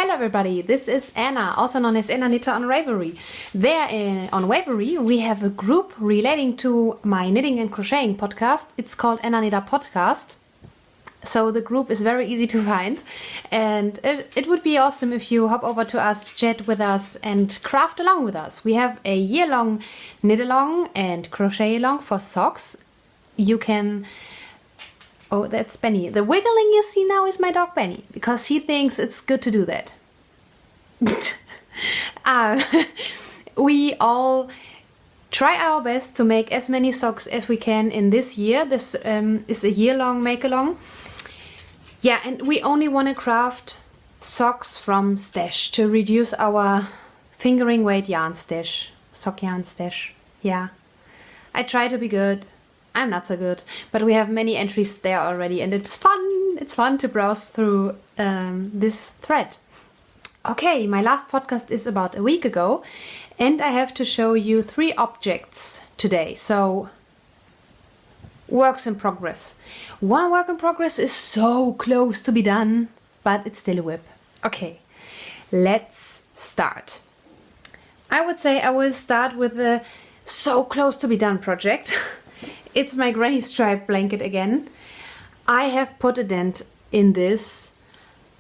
Hello everybody, this is Anna, also known as Anna Knitter on Ravelry. On Ravelry we have a group relating to my knitting and crocheting podcast. It's called Anna Knitter Podcast. So the group is very easy to find, and it would be awesome if you hop over to us, chat with us and craft along with us. We have a year-long knit along and crochet along for socks. You can... Oh, that's Benny. The wiggling you see now is my dog Benny, because he thinks it's good to do that. We all try our best to make as many socks as we can in this year. This is a year-long make-along. Yeah, and we only want to craft socks from stash to reduce our fingering weight yarn stash. Sock yarn stash. Yeah. I try to be good. I'm not so good, but we have many entries there already, and it's fun. It's fun to browse through this thread. Okay, my last podcast is about a week ago, and I have to show you 3 objects today. So, works in progress. One work in progress is so close to be done, but it's still a whip. Okay, let's start. I would say I will start with the so close to be done project. It's my granny stripe blanket again. I have put a dent in this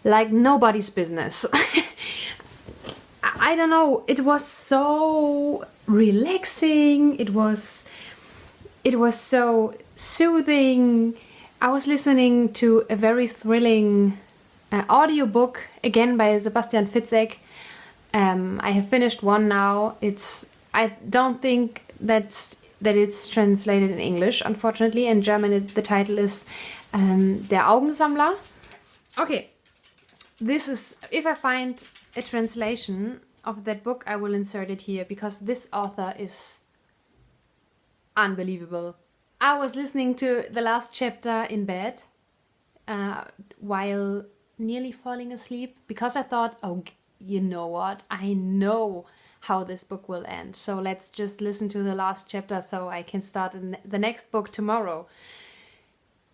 like nobody's business. I don't know, it was so relaxing, it was so soothing. I was listening to a very thrilling audiobook, again by Sebastian Fitzek. I have finished one now. I don't think that it's translated in English, unfortunately. In German, the title is Der Augensammler. Okay, this is, if I find a translation of that book, I will insert it here, because this author is unbelievable. I was listening to the last chapter in bed while nearly falling asleep, because I thought, oh, you know what? I know how this book will end. So let's just listen to the last chapter so I can start the next book tomorrow.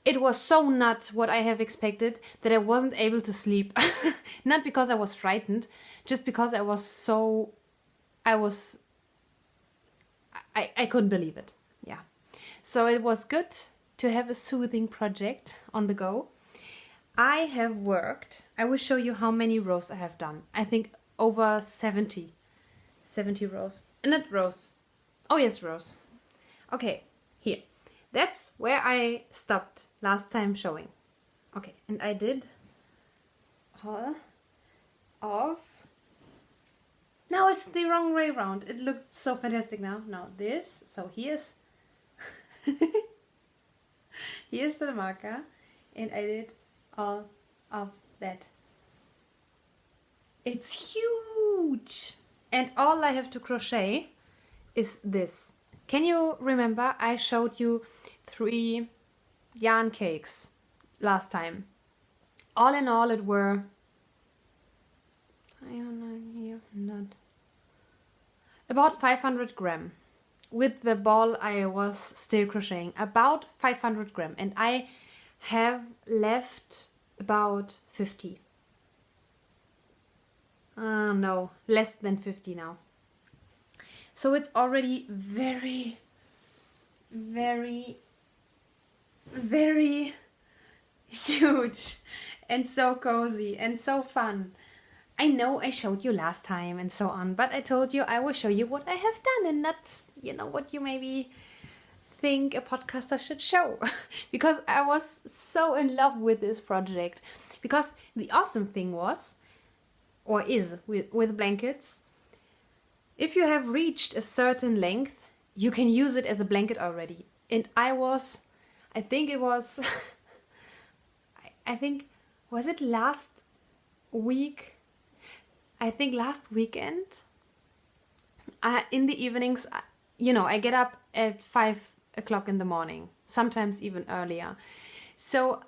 It was so not what I have expected that I wasn't able to sleep. Not because I was frightened, just because I couldn't believe it. Yeah. So it was good to have a soothing project on the go. I have worked, I will show you how many rows I have done. I think over 70 rows. Not rows. Oh yes, rows. Okay, here. That's where I stopped last time showing. Okay, and I did all of... Now it's the wrong way around. It looked so fantastic now. Now this, so here's... here's the marker, and I did all of that. It's huge! And all I have to crochet is this. Can you remember I showed you 3 yarn cakes last time? All in all it were... about 500 gram. With the ball I was still crocheting. About 500 gram. And I have left about 50. No, less than 50 now. So it's already very, very, very huge and so cozy and so fun. I know I showed you last time and so on, but I told you I will show you what I have done and not, what you maybe think a podcaster should show. Because I was so in love with this project. Because the awesome thing was, or is with blankets, if you have reached a certain length, you can use it as a blanket already. And was it last week? I think last weekend. In the evenings, I get up at 5 o'clock in the morning, sometimes even earlier. So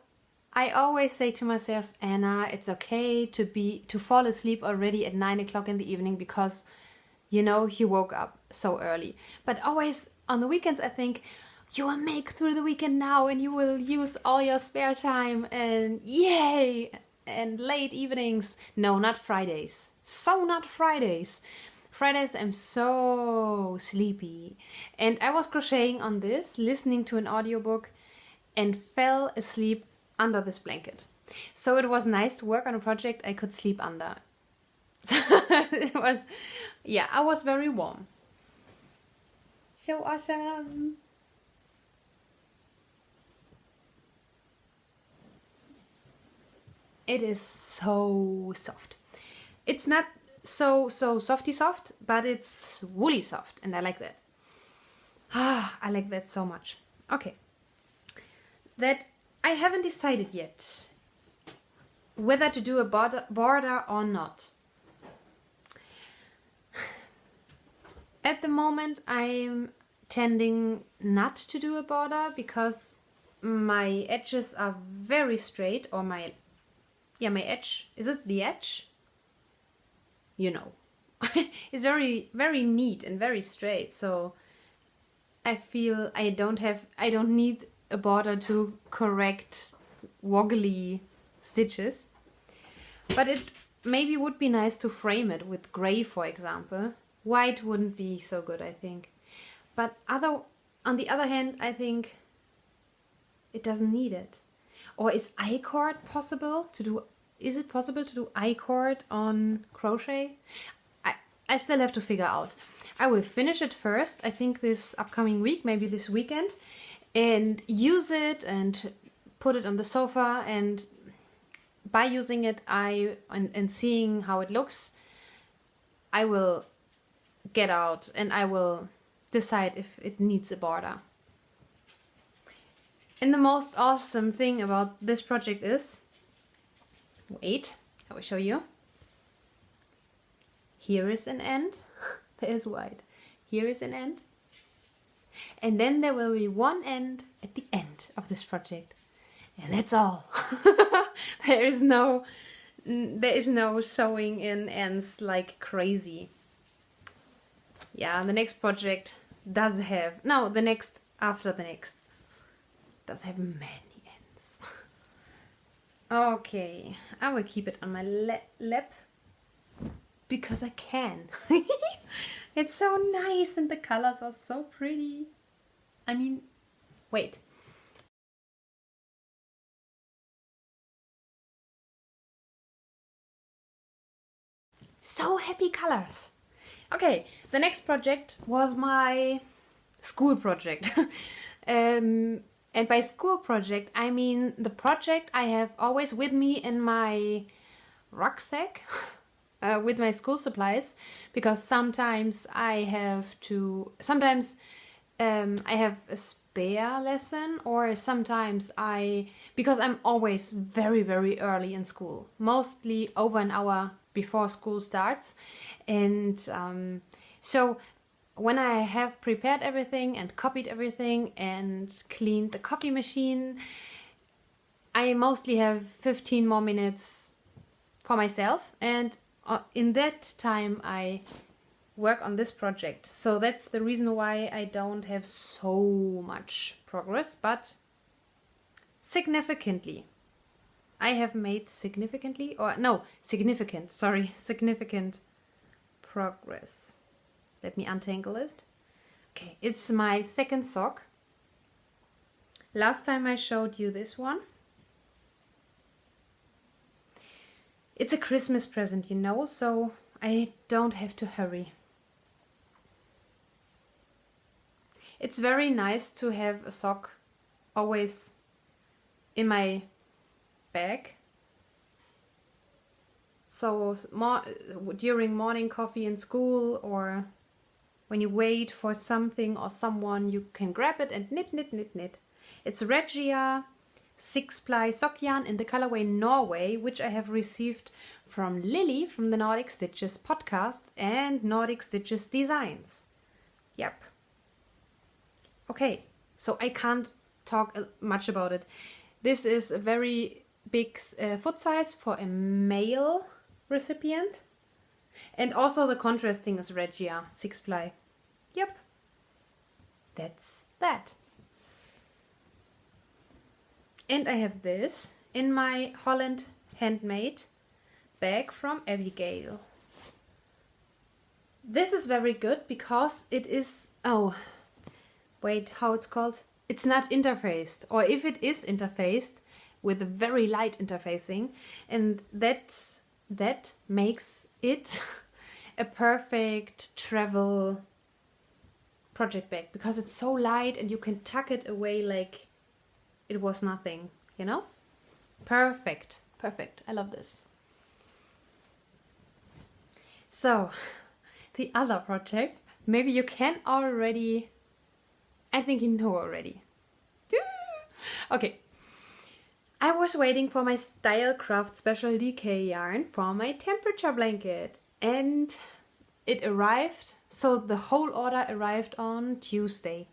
I always say to myself, Anna, it's okay to fall asleep already at 9 o'clock in the evening because, you woke up so early. But always on the weekends, I think, you will make through the weekend now and you will use all your spare time and yay! and late evenings. No, not Fridays. So not Fridays. Fridays I'm so sleepy. And I was crocheting on this, listening to an audiobook, and fell asleep under this blanket. So it was nice to work on a project I could sleep under. It was, yeah, I was very warm. So awesome. It is so soft. It's not so softy soft, but it's woolly soft, and I like that. I like that so much. Okay. That I haven't decided yet whether to do a border or not. At the moment, I'm tending not to do a border because my edges are very straight, or my edge, is it the edge? You know, it's very, very neat and very straight. So I feel I don't need a border to correct woggly stitches. But it maybe would be nice to frame it with gray, for example. White wouldn't be so good, I think. But on the other hand, I think it doesn't need it. Or is I-cord possible to do? Is it possible to do I-cord on crochet? I still have to figure out. I will finish it first, I think this upcoming week, maybe this weekend, and use it and put it on the sofa, and by using it and seeing how it looks, I will get out and I will decide if it needs a border. And the most awesome thing about this project is, wait, I will show you. Here is an end. There's white. Here is an end. And then there will be one end at the end of this project. And that's all. There is no sewing in ends like crazy. Yeah, the next project does have, no, the next after the next does have many ends. Okay, I will keep it on my lap because I can. It's so nice and the colors are so pretty. I mean, wait. So happy colors. Okay, the next project was my school project. And by school project, I mean the project I have always with me in my rucksack with my school supplies, because sometimes I have a spare lesson, or sometimes because I'm always very, very early in school, mostly over an hour before school starts. And so when I have prepared everything and copied everything and cleaned the coffee machine, I mostly have 15 more minutes for myself, and in that time I work on this project. So that's the reason why I don't have so much progress, but significantly. I have made significant progress. Let me untangle it. Okay, it's my second sock. Last time I showed you this one. It's a Christmas present, you know, so I don't have to hurry. It's very nice to have a sock always in my bag. So during morning coffee in school, or when you wait for something or someone, you can grab it and knit, knit, knit, knit. It's Regia 6-ply sock yarn in the colorway Norway, which I have received from Lily from the Nordic Stitches podcast and Nordic Stitches Designs. Yep. Okay, so I can't talk much about it. This is a very big foot size for a male recipient. And also the contrasting is Regia 6-ply. Yep. That's that. And I have this in my Holland handmade bag from Abigail. This is very good because it is, oh, wait, how it's called? It's not interfaced, or if it is interfaced with a very light interfacing, and that makes it a perfect travel project bag because it's so light and you can tuck it away like it was nothing, you know? Perfect, perfect. I love this. So, the other project, maybe you can already, I think you know already. Okay. I was waiting for my Stylecraft Special DK yarn for my temperature blanket, and it arrived. So the whole order arrived on Tuesday.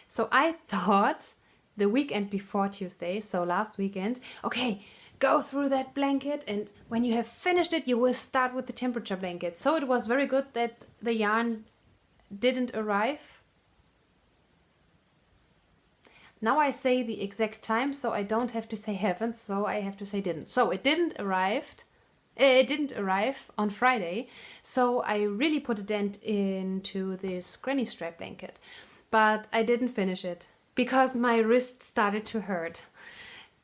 So I thought the weekend before Tuesday, so last weekend, okay, go through that blanket, and when you have finished it, you will start with the temperature blanket. So it was very good that the yarn didn't arrive. Now I say the exact time, so I don't have to say haven't, so I have to say didn't. So it didn't arrive on Friday, so I really put a dent into this granny strap blanket. But I didn't finish it because my wrist started to hurt.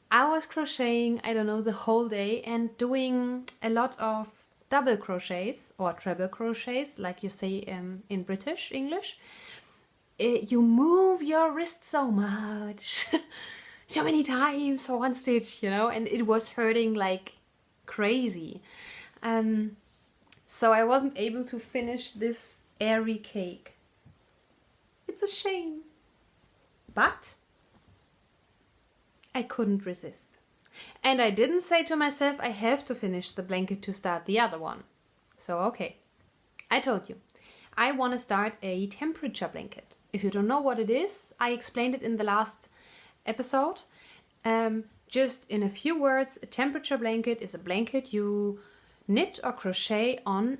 I was crocheting, I don't know, the whole day and doing a lot of double crochets or treble crochets, like you say in British English. You move your wrist so much, so many times for one stitch, you know, and it was hurting like crazy. So I wasn't able to finish this airy cake. It's a shame. But I couldn't resist. And I didn't say to myself, I have to finish the blanket to start the other one. So, okay. I told you, I want to start a temperature blanket. If you don't know what it is, I explained it in the last episode. Just in a few words, a temperature blanket is a blanket you knit or crochet on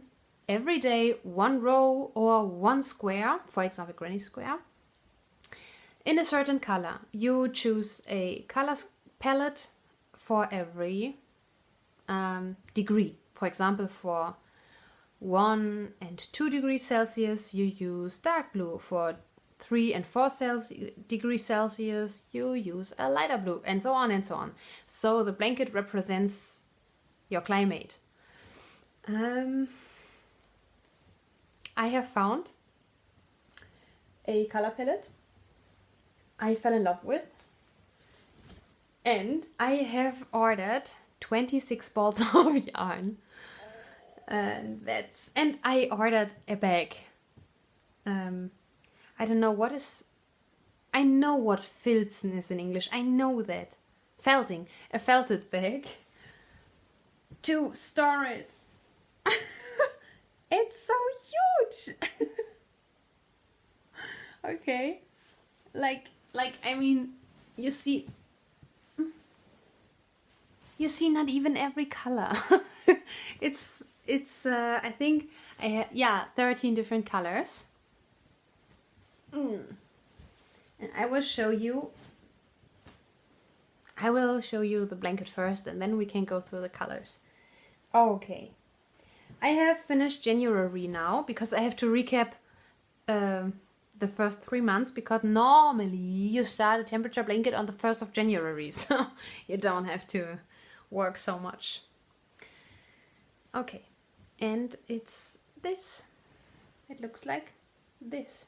every day, one row or one square, for example, granny square, in a certain color. You choose a color palette for every degree. For example, for 1 and 2 degrees Celsius, you use dark blue. For 3 and 4 degrees Celsius, you use a lighter blue, and so on and so on. So the blanket represents your climate. I have found a color palette I fell in love with, and I have ordered 26 balls of yarn, and I ordered a bag. I don't know what is. I know what filzen is in English. I know that. Felting, a felted bag to store it. It's so huge. Okay, like I mean, you see not even every color. it's I think 13 different colors. And I will show you the blanket first, and then we can go through the colors. Okay. I have finished January now because I have to recap the first 3 months, because normally you start a temperature blanket on the 1st of January, so you don't have to work so much. Okay, and it's this. It looks like this.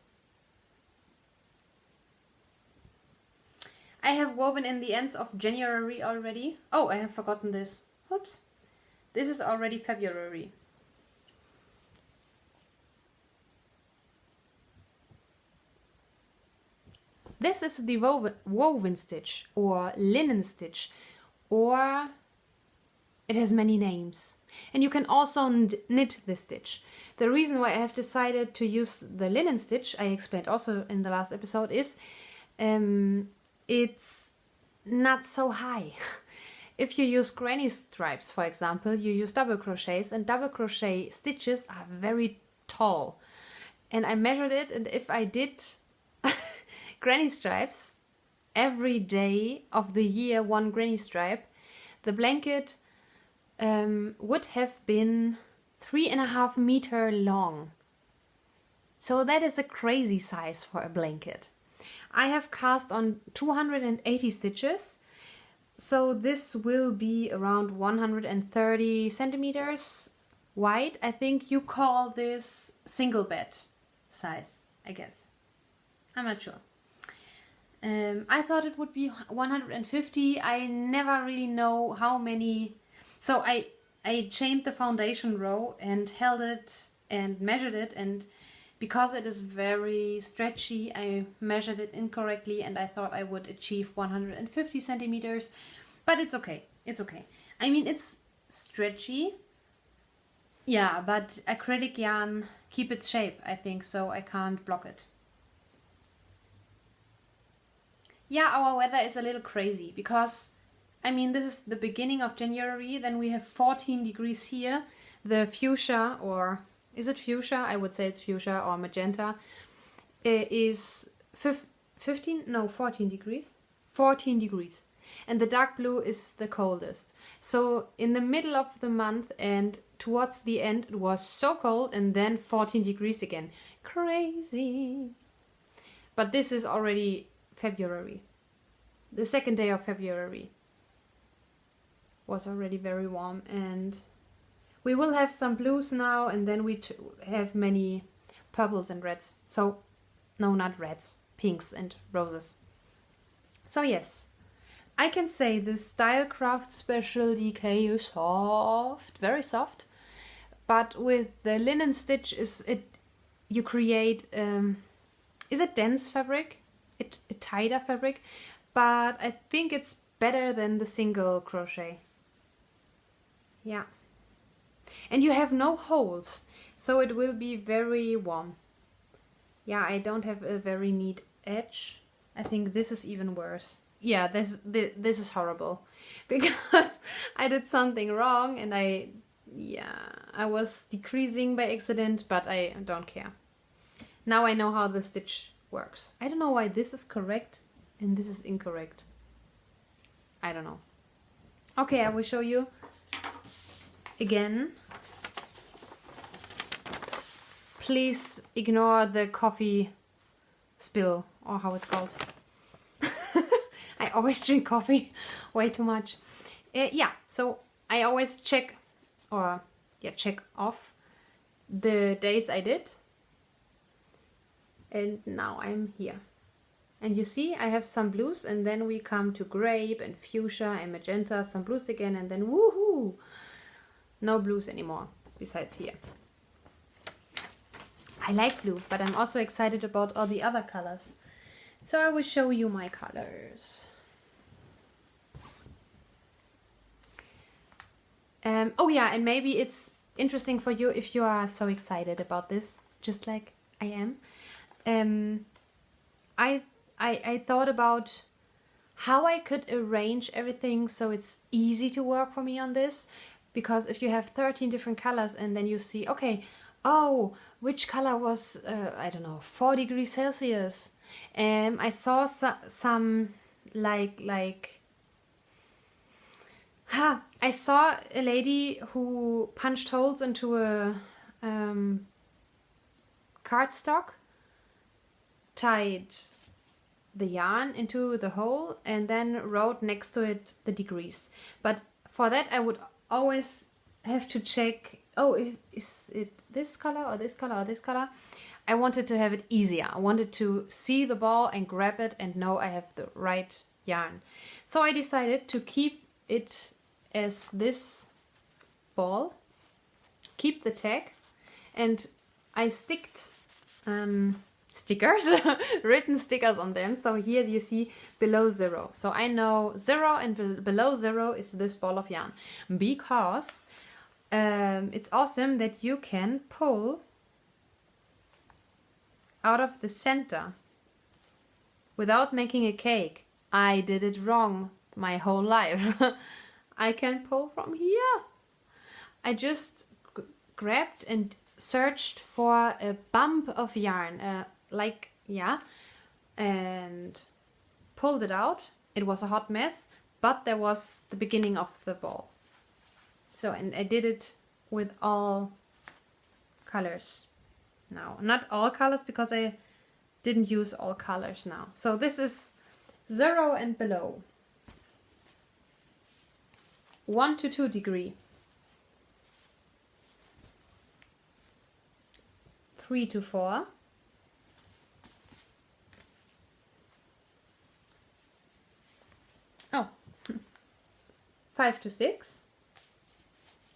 I have woven in the ends of January already. Oh, I have forgotten this. Oops. This is already February. This is the woven stitch or linen stitch, or it has many names. And you can also knit this stitch. The reason why I have decided to use the linen stitch, I explained also in the last episode, is it's not so high. If you use granny stripes, for example, you use double crochets, and double crochet stitches are very tall. And I measured it, and if I did granny stripes every day of the year, one granny stripe, the blanket would have been 3.5 meters long. So that is a crazy size for a blanket. I have cast on 280 stitches. So this will be around 130 centimeters wide. I think you call this single bed size, I guess. I'm not sure. I thought it would be 150. I never really know how many. So I chained the foundation row and held it and measured it, and because it is very stretchy, I measured it incorrectly and I thought I would achieve 150 centimeters, but it's okay. It's okay. I mean, it's stretchy. Yeah, but acrylic yarn keep its shape, I think, so I can't block it. Yeah, our weather is a little crazy because, I mean, this is the beginning of January, then we have 14 degrees here. The fuchsia, or is it fuchsia? I would say it's fuchsia or magenta, is 15, no, 14 degrees. 14 degrees. And the dark blue is the coldest. So in the middle of the month and towards the end, it was so cold, and then 14 degrees again. Crazy. But this is already February. The second day of February was already very warm, and we will have some blues now, and then we have many purples and reds. So, no, not reds, pinks and roses. So yes, I can say the Stylecraft Special DK is soft, very soft, but with the linen stitch you create, is it dense fabric? It's a tighter fabric, but I think it's better than the single crochet. Yeah. And you have no holes, so it will be very warm. Yeah, I don't have a very neat edge. I think this is even worse. Yeah, this is horrible because I did something wrong and I was decreasing by accident, but I don't care. Now I know how the stitch works. I don't know why this is correct and this is incorrect. I don't know. Okay, I will show you again. Please ignore the coffee spill, or how it's called. I always drink coffee way too much. Yeah, so I always check off the days I did. And now I'm here. And you see, I have some blues, and then we come to grape and fuchsia and magenta, some blues again, and then woohoo! No blues anymore, besides here. I like blue, but I'm also excited about all the other colors. So I will show you my colors. Oh yeah, and maybe it's interesting for you if you are so excited about this, just like I am. I thought about how I could arrange everything so it's easy to work for me on this. Because if you have 13 different colors and then you see, okay, oh, which color was, I don't know, 4 degrees Celsius. I saw some I saw a lady who punched holes into a cardstock, tied the yarn into the hole, and then wrote next to it the degrees. But for that I would always have to check, oh, is it this color or this color or this color? I wanted to have it easier. I wanted to see the ball and grab it and know I have the right yarn. So I decided to keep it as this ball, keep the tag, and I sticked stickers, written stickers on them. So here you see below 0. So I know 0 and below 0 is this ball of yarn, because it's awesome that you can pull out of the center without making a cake. I did it wrong my whole life. I can pull from here. I just grabbed and searched for a bump of yarn, and pulled it out. It was a hot mess, but there was the beginning of the ball. So, and I did it with all colors now. Not all colors, because I didn't use all colors now. So this is 0 and below. 1 to 2 degree. 3 to 4. 5 to 6.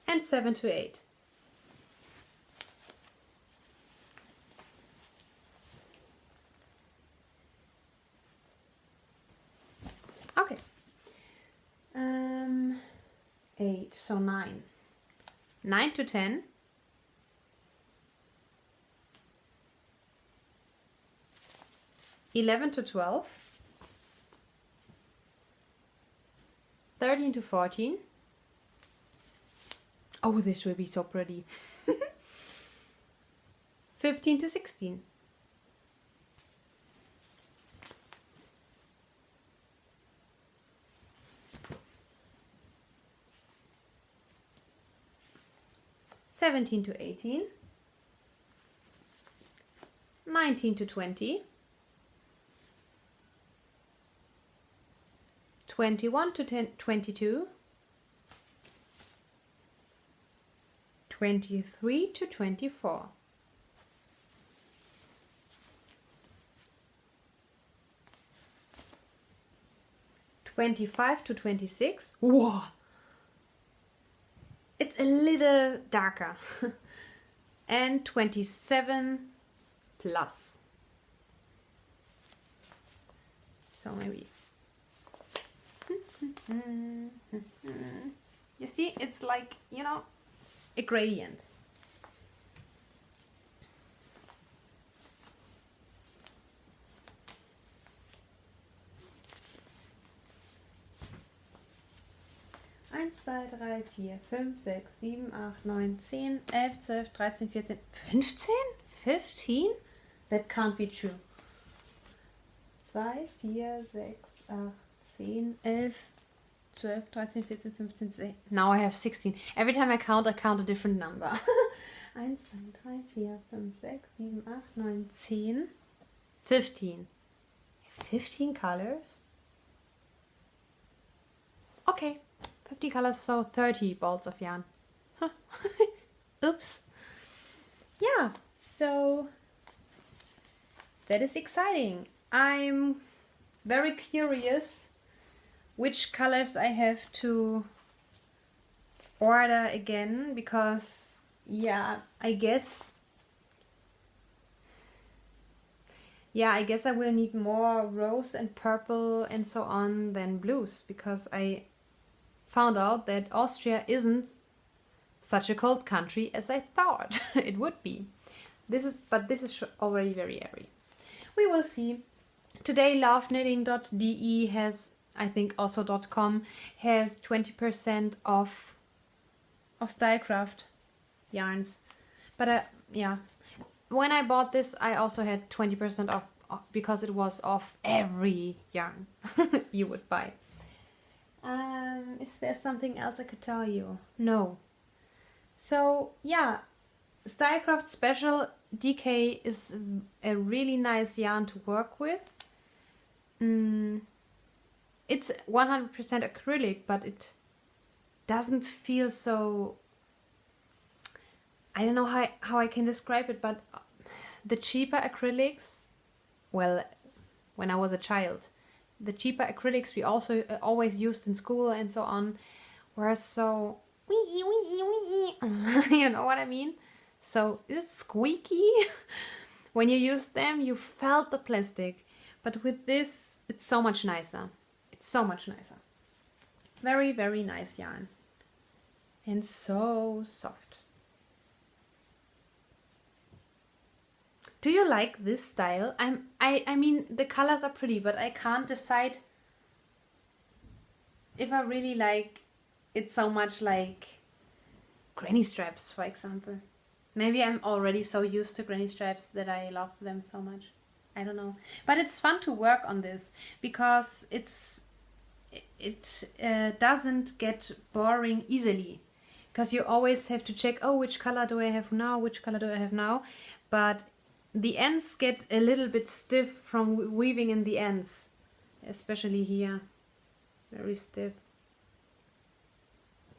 And 7 to 8. Okay. 8, so 9. 9 to 10. 11 to 12. 13 to 14. Oh, this will be so pretty. 15 to 16. 17 to 18. 19 to 20. 21 to 22. 23 to 24. 25 to 26. Whoa! It's a little darker. And 27 plus. So maybe. You see, it's like, you know, a gradient. Eins, zwei, drei, vier, fünf, sechs, sieben, acht, neun, 10, 11, 12, 13, 14, 15? 15? That can't be true. 2, 4, 6, 8, 10, 11, 12, 13, 14, 15, 16. Now I have 16. Every time I count a different number. 1, 2, 3, 4, 5, 6, 7, 8, 9, 10, 15. 15 colors? Okay. 50 colors, so 30 balls of yarn. Huh. Oops. Yeah, so that is exciting. I'm very curious which colors I have to order again, because yeah, I guess I will need more rose and purple and so on than blues, because I found out that Austria isn't such a cold country as I thought it would be. This is already very airy. We will see. Today loveknitting.de has, I think also .com, has 20% off of Stylecraft yarns. But yeah, when I bought this I also had 20% off because it was off every yarn you would buy. Is there something else I could tell you? No. So yeah, Stylecraft Special DK is a really nice yarn to work with. It's 100% acrylic, but it doesn't feel so... I don't know how I can describe it, but the cheaper acrylics, well, when I was a child, the cheaper acrylics we also always used in school and so on were so you know what I mean? So is it squeaky? When you used them you felt the plastic, but with this it's so much nicer. It's so much nicer. Very, very nice yarn. And so soft. Do you like this style? I mean, the colors are pretty, but I can't decide if I really like it so much like granny straps, for example. Maybe I'm already so used to granny straps that I love them so much. I don't know. But it's fun to work on this because it doesn't get boring easily. because you always have to check, oh, which color do I have now, which color do I have now, but the ends get a little bit stiff from weaving in the ends, especially here, very stiff,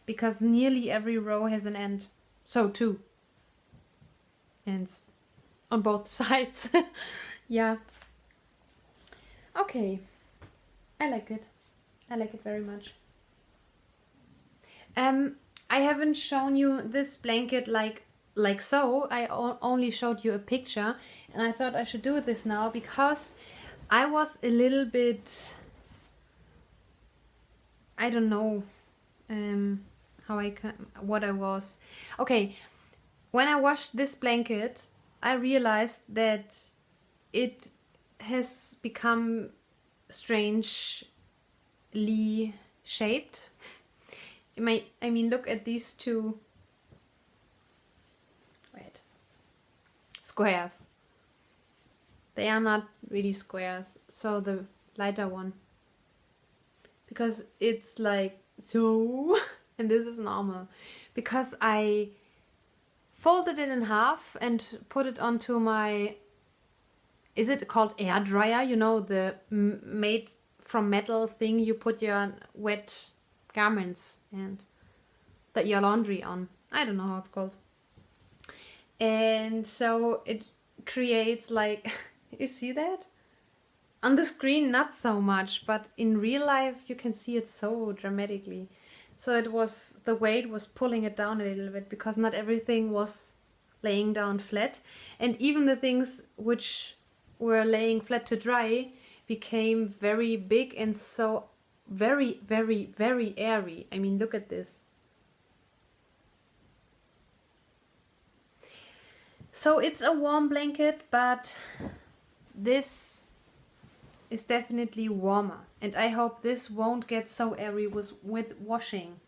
because nearly every row has an end, so 2 ends on both sides. Yeah, okay, I like it very much. I haven't shown you this blanket like so. I only showed you a picture, and I thought I should do this now because I was a little bit, I don't know what I was. Okay, when I washed this blanket, I realized that it has become strangely shaped. I mean, look at these two squares. They are not really squares, so the lighter one, because it's like so, and this is normal, because I folded it in half and put it onto my, is it called air dryer? You know, the made from metal thing you put your wet garments and your laundry on. I don't know how it's called. And so it creates like, you see that? On the screen not so much, but in real life you can see it so dramatically. So it was, the weight was pulling it down a little bit because not everything was laying down flat. And even the things which were laying flat to dry became very big and so very, very, very airy. I mean, look at this. So it's a warm blanket, but this is definitely warmer. And I hope this won't get so airy with washing.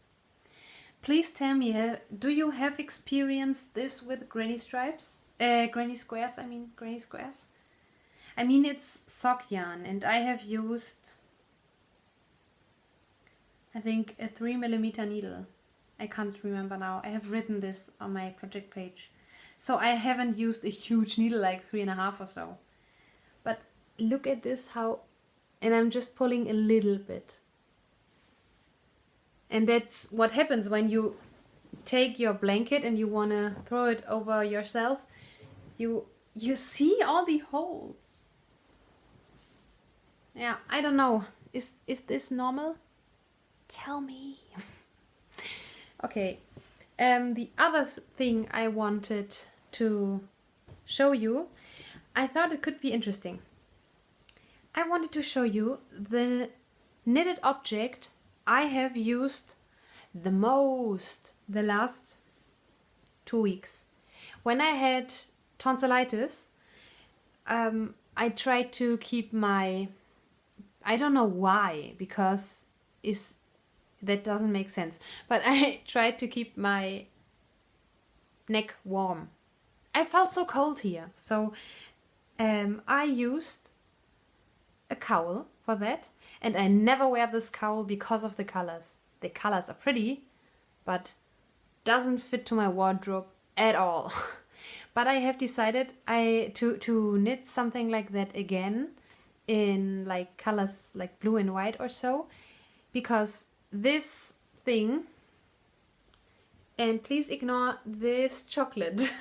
Please tell me, do you have experienced this with granny stripes? Granny squares, I mean, granny squares. I mean, it's sock yarn, and I have used, I think, a 3mm needle. I can't remember now. I have written this on my project page. So I haven't used a huge needle, like 3.5 or so. But look at this, how, and I'm just pulling a little bit. And that's what happens when you take your blanket and you want to throw it over yourself. You see all the holes. Yeah, I don't know. Is this normal? Tell me. Okay. The other thing I wanted to show you, I thought it could be interesting. I wanted to show you the knitted object I have used the most the last 2 weeks. When I had tonsillitis, I tried to keep my, I don't know why, because that doesn't make sense, but I tried to keep my neck warm. I felt so cold here, so I used a cowl for that, and I never wear this cowl because of the colors. The colors are pretty, but doesn't fit to my wardrobe at all. But I have decided to knit something like that again in like colors like blue and white or so, because this thing, and please ignore this chocolate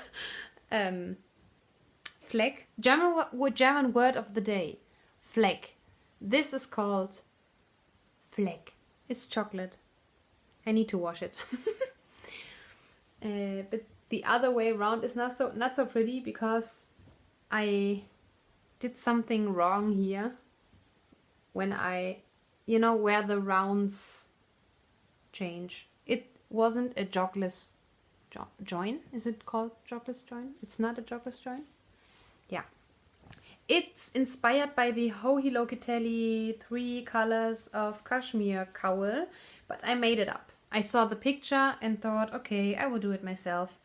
fleck, German word of the day, fleck. This is called fleck. It's chocolate. I need to wash it. But the other way around is not so pretty, because I did something wrong here when I, where the rounds change. It wasn't a jogless join. Is it called jogless join? It's not a jogless join. Yeah. It's inspired by the Hohi Lokitelli 3 colors of cashmere cowl, but I made it up. I saw the picture and thought, okay, I will do it myself.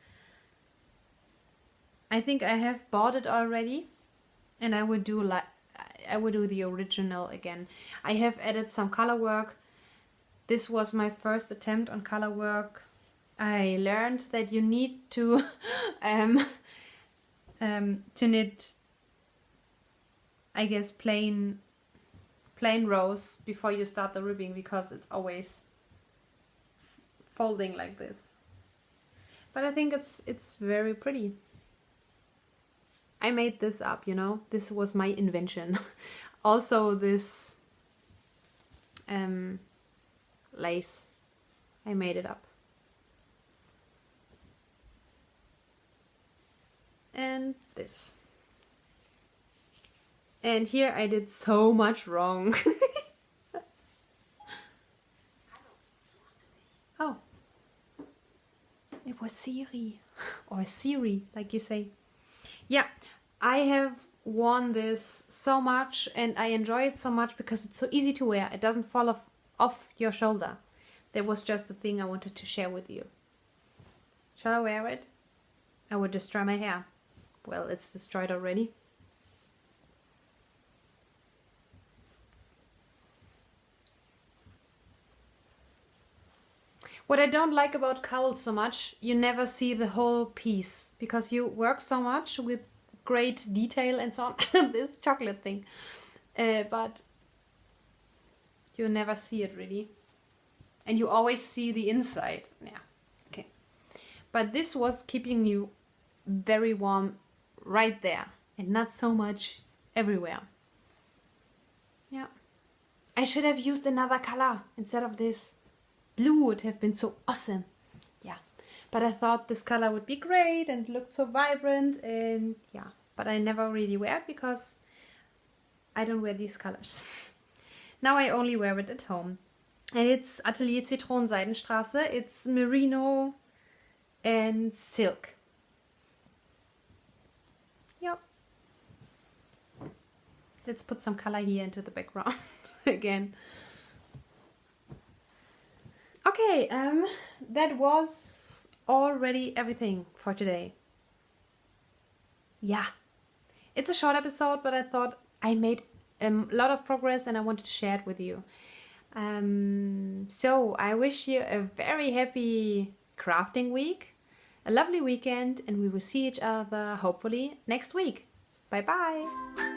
I think I have bought it already, and I would do the original again. I have added some color work. This was my first attempt on color work I learned that you need to knit, I guess, plain rows before you start the ribbing, because it's always folding like this. But I think it's very pretty. I made this up, you know. This was my invention. Also this lace, I made it up. And this. And here I did so much wrong. Oh. It was Siri. Or Siri, like you say. Yeah, I have worn this so much and I enjoy it so much because it's so easy to wear. It doesn't fall off your shoulder. That was just the thing I wanted to share with you. Shall I wear it? I would destroy my hair. Well, it's destroyed already. What I don't like about cowls so much, you never see the whole piece because you work so much with great detail and so on. This chocolate thing. But you never see it really. And you always see the inside. Yeah, okay. But this was keeping you very warm right there and not so much everywhere. Yeah. I should have used another color instead of this. Blue would have been so awesome. Yeah, but I thought this color would be great and looked so vibrant, and yeah, but I never really wear it because I don't wear these colors. Now I only wear it at home. And it's Atelier Zitronenseidenstraße. It's merino and silk. Yep. Let's put some color here into the background again. Okay, that was already everything for today. Yeah, it's a short episode, but I thought I made a lot of progress and I wanted to share it with you. So I wish you a very happy crafting week, a lovely weekend, and we will see each other hopefully next week. Bye bye!